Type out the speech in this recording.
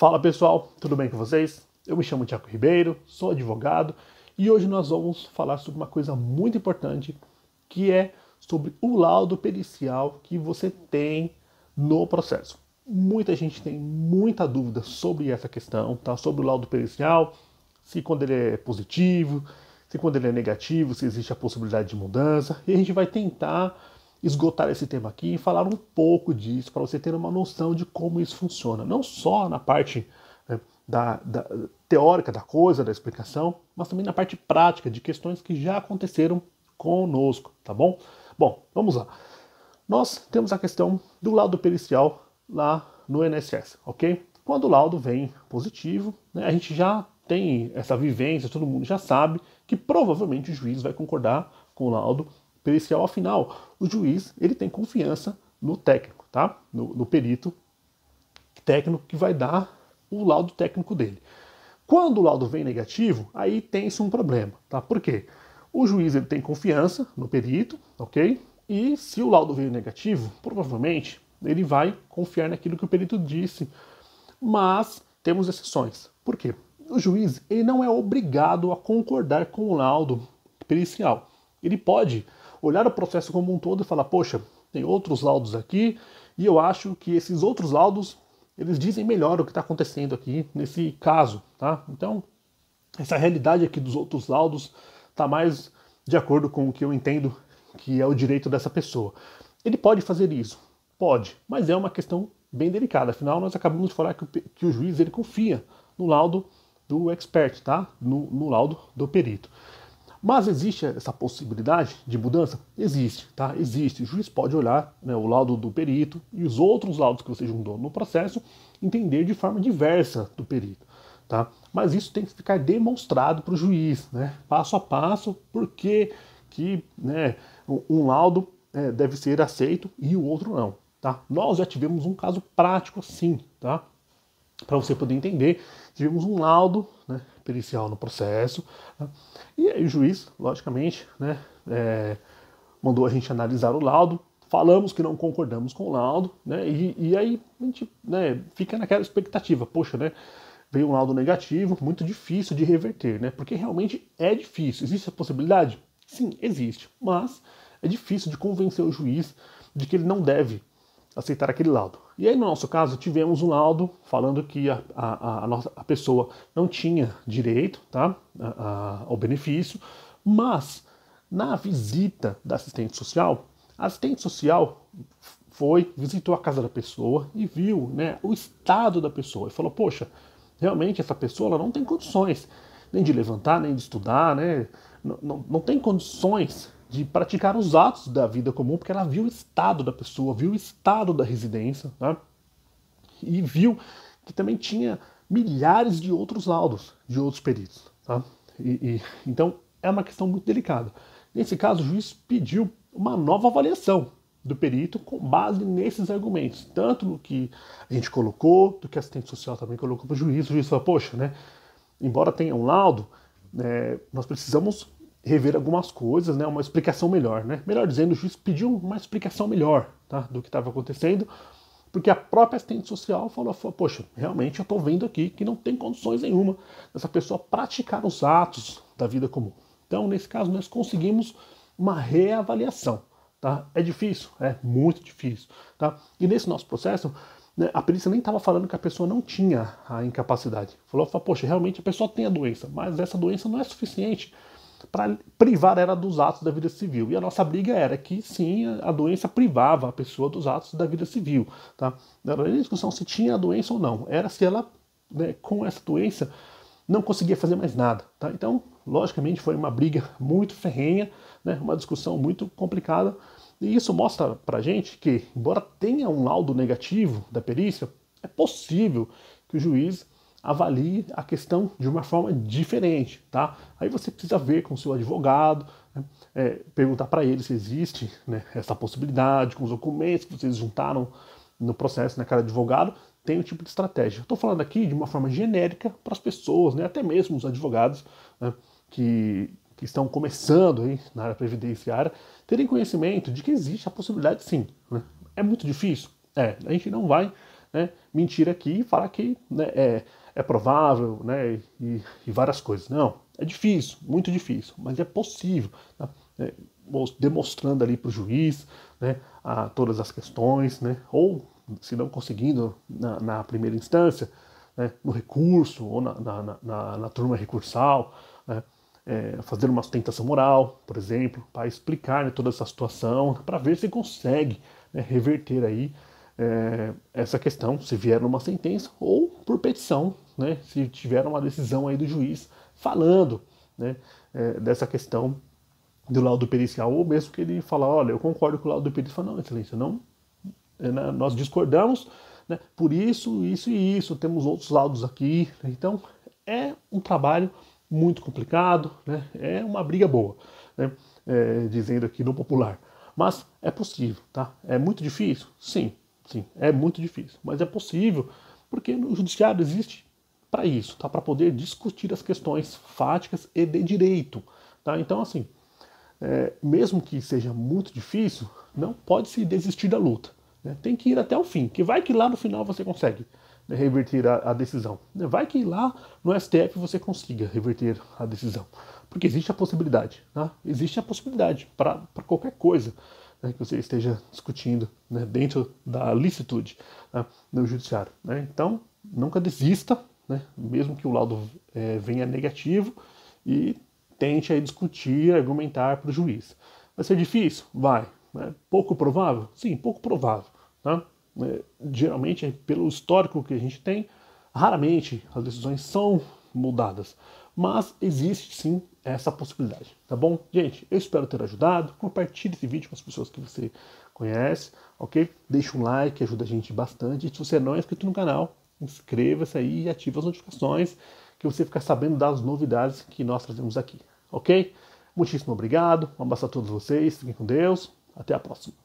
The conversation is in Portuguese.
Fala pessoal, tudo bem com vocês? Eu me chamo Thiago Ribeiro, sou advogado e hoje nós vamos falar sobre uma coisa muito importante que é sobre o laudo pericial que você tem no processo. Muita gente tem muita dúvida sobre essa questão, tá? Sobre o laudo pericial, se quando ele é positivo, se quando ele é negativo, se existe a possibilidade de mudança. E a gente vai tentar esgotar esse tema aqui e falar um pouco disso para você ter uma noção de como isso funciona. Não só na parte da teórica da coisa, da explicação, mas também na parte prática de questões que já aconteceram conosco, tá bom? Bom, vamos lá. Nós temos a questão do laudo pericial lá no INSS, ok? Quando o laudo vem positivo, né, a gente já tem essa vivência, todo mundo já sabe que provavelmente o juiz vai concordar com o laudo pericial. Afinal, o juiz ele tem confiança no técnico, tá? No perito técnico que vai dar o laudo técnico dele. Quando o laudo vem negativo, aí tem-se um problema, tá? Por quê? O juiz ele tem confiança no perito, ok? E se o laudo veio negativo, provavelmente ele vai confiar naquilo que o perito disse. Mas temos exceções. Por quê? O juiz ele não é obrigado a concordar com o laudo pericial. Ele pode olhar o processo como um todo e falar, poxa, tem outros laudos aqui e eu acho que esses outros laudos eles dizem melhor o que está acontecendo aqui nesse caso, tá? Então, essa realidade aqui dos outros laudos está mais de acordo com o que eu entendo que é o direito dessa pessoa. Ele pode fazer isso? Pode, mas é uma questão bem delicada. Afinal, nós acabamos de falar que o juiz ele confia no laudo do expert, tá? No laudo do perito. Mas existe essa possibilidade de mudança? Existe, tá? Existe. O juiz pode olhar, né, o laudo do perito e os outros laudos que você juntou no processo, entender de forma diversa do perito, tá? Mas isso tem que ficar demonstrado para o juiz, né? Passo a passo, porque que, né, um laudo deve ser aceito e o outro não, tá? Nós já tivemos um caso prático assim, tá? Para você poder entender, tivemos um laudo, né, pericial no processo, né, e aí o juiz, logicamente, né, mandou a gente analisar o laudo, falamos que não concordamos com o laudo, né, e aí a gente, né, fica naquela expectativa, poxa, né, veio um laudo negativo, muito difícil de reverter, né, porque realmente é difícil. Existe a possibilidade? Sim, existe, mas é difícil de convencer o juiz de que ele não deve aceitar aquele laudo. E aí, no nosso caso, tivemos um laudo falando que a pessoa não tinha direito, tá, ao benefício, mas na visita da assistente social, a assistente social visitou a casa da pessoa e viu, né, o estado da pessoa e falou, poxa, realmente essa pessoa ela não tem condições nem de levantar, nem de estudar, né, não tem condições de praticar os atos da vida comum, porque ela viu o estado da pessoa, viu o estado da residência, tá? E viu que também tinha milhares de outros laudos, de outros peritos, tá? Então, é uma questão muito delicada. Nesse caso, o juiz pediu uma nova avaliação do perito com base nesses argumentos, tanto no que a gente colocou, do que a assistente social também colocou para o juiz falou, poxa, né, embora tenha um laudo, nós precisamos rever algumas coisas, né, uma explicação melhor, né? Melhor dizendo, o juiz pediu uma explicação melhor, tá, do que estava acontecendo, porque a própria assistente social falou, poxa, realmente eu estou vendo aqui que não tem condições nenhuma dessa pessoa praticar os atos da vida comum. Então, nesse caso, nós conseguimos uma reavaliação, tá? É difícil? É muito difícil, tá? E nesse nosso processo, né, a perícia nem estava falando que a pessoa não tinha a incapacidade. Falou, poxa, realmente a pessoa tem a doença, mas essa doença não é suficiente para privar ela dos atos da vida civil. E a nossa briga era que sim, a doença privava a pessoa dos atos da vida civil. Tá? Não era nem discussão se tinha a doença ou não, era se ela, né, com essa doença, não conseguia fazer mais nada. Tá? Então, logicamente, foi uma briga muito ferrenha, né, uma discussão muito complicada, e isso mostra pra gente que, embora tenha um laudo negativo da perícia, é possível que o juiz avalie a questão de uma forma diferente, tá? Aí você precisa ver com o seu advogado, né, perguntar para ele se existe, né, essa possibilidade, com os documentos que vocês juntaram no processo, né, cada advogado tem um tipo de estratégia. Estou falando aqui de uma forma genérica para as pessoas, né, até mesmo os advogados, né, que estão começando aí na área previdenciária, terem conhecimento de que existe a possibilidade sim. Né? É muito difícil? A gente não vai né, mentir aqui e falar que, né, é provável, né, e várias coisas. Não, é difícil, muito difícil, mas é possível, tá? Demonstrando ali para o juiz, né, todas as questões, né, ou se não conseguindo na primeira instância, né, no recurso ou na turma recursal, né, fazer uma sustentação oral, por exemplo, para explicar, né, toda essa situação, para ver se consegue, né, reverter aí essa questão, se vier numa sentença ou por petição, né, se tiver uma decisão aí do juiz falando, né, dessa questão do laudo pericial, ou mesmo que ele fala, olha, eu concordo com o laudo pericial, não, excelência, não, nós discordamos, né, por isso, isso e isso, temos outros laudos aqui, né, então é um trabalho muito complicado, né, é uma briga boa, né, dizendo aqui no popular, mas é possível, tá? É muito difícil? Sim, sim, é muito difícil, mas é possível, porque no judiciário existe para isso, tá? Para poder discutir as questões fáticas e de direito, tá? Então, assim, mesmo que seja muito difícil, não pode se desistir da luta, né? Tem que ir até o fim, que vai que lá no final você consegue, né, reverter a decisão. Vai que lá no STF você consiga reverter a decisão. Porque existe a possibilidade, tá? Existe a possibilidade para qualquer coisa, né, que você esteja discutindo, né, dentro da licitude, né, no judiciário, né? Então, nunca desista, né, mesmo que o laudo venha negativo, e tente aí discutir, argumentar para o juiz. Vai ser difícil? Vai. Pouco provável? Sim, pouco provável. Tá? Geralmente, pelo histórico que a gente tem, raramente as decisões são mudadas. Mas existe sim essa possibilidade, tá bom? Gente, eu espero ter ajudado. Compartilhe esse vídeo com as pessoas que você conhece, ok? Deixa um like, ajuda a gente bastante. E se você não é inscrito no canal, inscreva-se aí e ative as notificações, que você fica sabendo das novidades que nós trazemos aqui, ok? Muitíssimo obrigado, um abraço a todos vocês, fiquem com Deus, até a próxima.